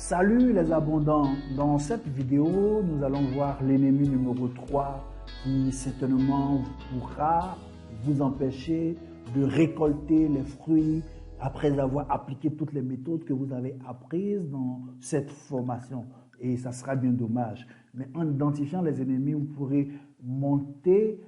Salut les abondants, dans cette vidéo nous allons voir l'ennemi numéro 3 qui certainement pourra vous empêcher de récolter les fruits après avoir appliqué toutes les méthodes que vous avez apprises dans cette formation. Et ça sera bien dommage. Mais en identifiant les ennemis, vous pourrez monter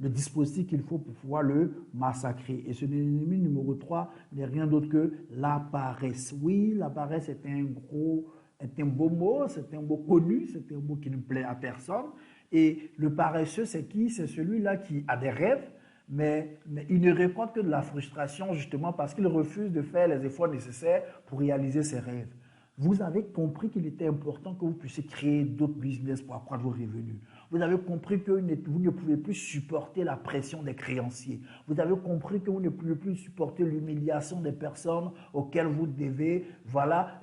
le dispositif qu'il faut pour pouvoir le massacrer. Et ce ennemi numéro 3 n'est rien d'autre que la paresse. Oui, la paresse est un beau mot, c'est un mot connu, c'est un mot qui ne plaît à personne. Et le paresseux, c'est qui? C'est celui-là qui a des rêves, mais il ne récolte que de la frustration justement parce qu'il refuse de faire les efforts nécessaires pour réaliser ses rêves. Vous avez compris qu'il était important que vous puissiez créer d'autres business pour accroître vos revenus. Vous avez compris que vous ne pouvez plus supporter la pression des créanciers. Vous avez compris que vous ne pouvez plus supporter l'humiliation des personnes auxquelles vous devez,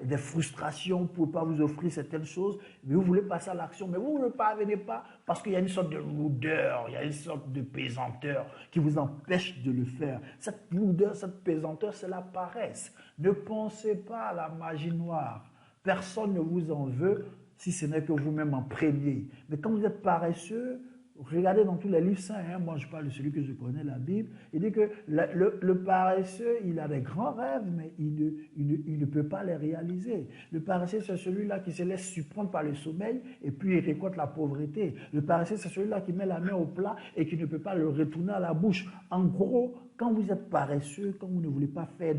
des frustrations pour ne pas vous offrir certaines choses. Mais vous voulez passer à l'action, mais vous ne parvenez pas parce qu'il y a une sorte de lourdeur, il y a une sorte de pesanteur qui vous empêche de le faire. Cette lourdeur, cette pesanteur, c'est la paresse. Ne pensez pas à la magie noire. Personne ne vous en veut si ce n'est que vous-même en premier. Mais quand vous êtes paresseux, regardez dans tous les livres saints, moi je parle de celui que je connais, la Bible, il dit que le paresseux, il a des grands rêves, mais il ne peut pas les réaliser. Le paresseux, c'est celui-là qui se laisse surprendre par le sommeil et puis il récolte la pauvreté. Le paresseux, c'est celui-là qui met la main au plat et qui ne peut pas le retourner à la bouche. En gros, quand vous êtes paresseux, quand vous ne voulez pas faire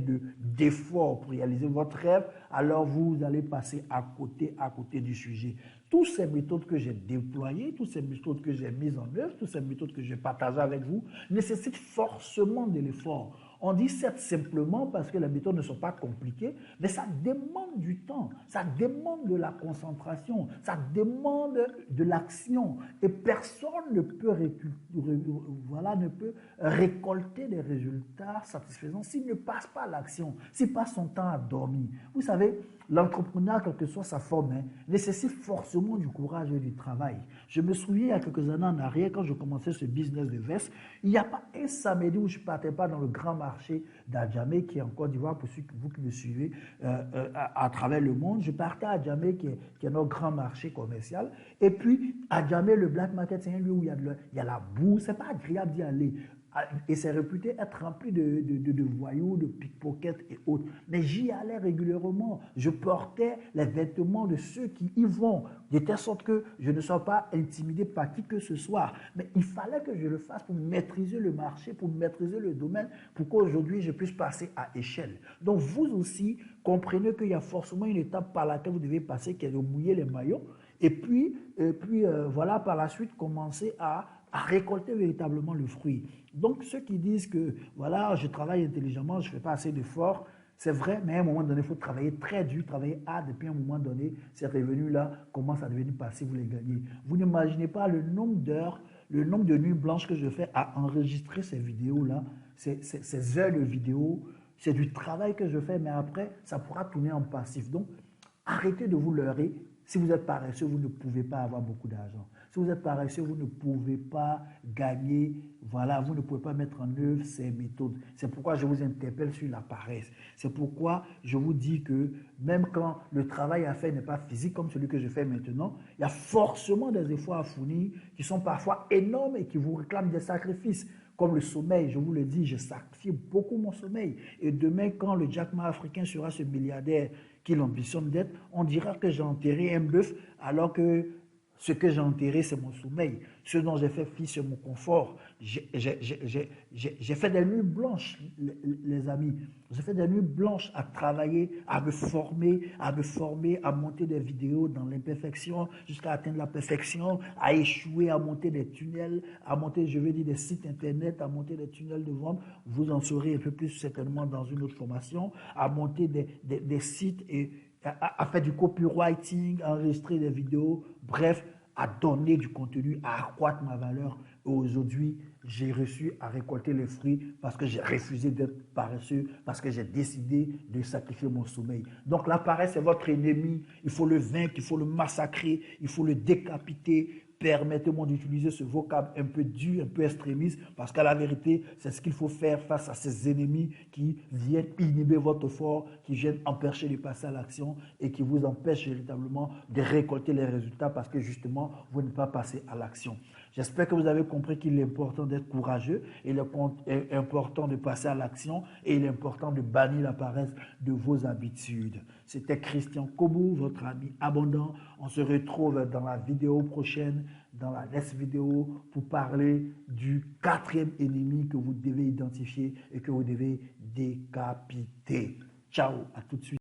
d'efforts pour réaliser votre rêve, alors vous allez passer à côté du sujet. Toutes ces méthodes que j'ai déployées, toutes ces méthodes que j'ai mises en œuvre, toutes ces méthodes que j'ai partagées avec vous, nécessitent forcément de l'effort. On dit certes simplement parce que les méthodes ne sont pas compliquées, mais ça demande du temps, ça demande de la concentration, ça demande de l'action. Et personne ne peut récolter des résultats satisfaisants s'il ne passe pas à l'action, s'il passe son temps à dormir. Vous savez, l'entrepreneur, quelle que soit sa forme, nécessite forcément du courage et du travail. Je me souviens, il y a quelques années en arrière, quand je commençais ce business de veste, il n'y a pas un samedi où je ne partais pas dans le grand marché d'Adjamé, qui est en Côte d'Ivoire, pour ceux vous qui me suivez à travers le monde. Je partais à Adjamé, qui est notre grand marché commercial. Et puis, Adjamé, le black market, c'est un lieu où il y a la boue. Ce n'est pas agréable d'y aller. Et c'est réputé être rempli de voyous, de pickpockets et autres. Mais j'y allais régulièrement. Je portais les vêtements de ceux qui y vont, de telle sorte que je ne sois pas intimidé par qui que ce soit. Mais il fallait que je le fasse pour maîtriser le marché, pour maîtriser le domaine, pour qu'aujourd'hui je puisse passer à échelle. Donc vous aussi, comprenez qu'il y a forcément une étape par laquelle vous devez passer, qui est de mouiller les maillots. Et puis par la suite, commencer à récolter véritablement le fruit. Donc, ceux qui disent que, je travaille intelligemment, je ne fais pas assez d'efforts, c'est vrai, mais à un moment donné, il faut travailler très dur, travailler hard, et puis à un moment donné, ces revenus-là commencent à devenir passifs, vous les gagnez. Vous n'imaginez pas le nombre d'heures, le nombre de nuits blanches que je fais à enregistrer ces vidéos-là, ces heures de vidéo, c'est du travail que je fais, mais après, ça pourra tourner en passif. Donc, arrêtez de vous leurrer. Si vous êtes paresseux, vous ne pouvez pas avoir beaucoup d'argent. Si vous êtes paresseux, vous ne pouvez pas gagner, vous ne pouvez pas mettre en œuvre ces méthodes. C'est pourquoi je vous interpelle sur la paresse. C'est pourquoi je vous dis que même quand le travail à faire n'est pas physique comme celui que je fais maintenant, il y a forcément des efforts à fournir qui sont parfois énormes et qui vous réclament des sacrifices. Comme le sommeil, je vous le dis, je sacrifie beaucoup mon sommeil. Et demain, quand le Jack Ma africain sera ce milliardaire qu'il ambitionne d'être, on dira que j'ai enterré un bœuf alors que ce que j'ai enterré, c'est mon sommeil. Ce dont j'ai fait fi, c'est mon confort. J'ai fait des nuits blanches, les amis. J'ai fait des nuits blanches à travailler, à me former, à monter des vidéos dans l'imperfection jusqu'à atteindre la perfection, à échouer, à monter des tunnels, à monter, des sites internet, à monter des tunnels de vente. Vous en saurez un peu plus certainement dans une autre formation, à monter des sites et à faire du copywriting, à enregistrer des vidéos, bref, à donner du contenu, à accroître ma valeur. Et aujourd'hui, j'ai réussi à récolter les fruits parce que j'ai refusé d'être paresseux, parce que j'ai décidé de sacrifier mon sommeil. Donc la paresse est votre ennemi, il faut le vaincre, il faut le massacrer, il faut le décapiter permettez-moi d'utiliser ce vocable un peu dur, un peu extrémiste, parce qu'à la vérité, c'est ce qu'il faut faire face à ces ennemis qui viennent inhiber votre effort, qui viennent empêcher de passer à l'action et qui vous empêchent véritablement de récolter les résultats parce que justement, vous n'êtes pas passé à l'action. J'espère que vous avez compris qu'il est important d'être courageux, il est important de passer à l'action et il est important de bannir la paresse de vos habitudes. C'était Christian Kobou, votre ami abondant. On se retrouve dans la vidéo prochaine, dans la next vidéo, pour parler du quatrième ennemi que vous devez identifier et que vous devez décapiter. Ciao, à tout de suite.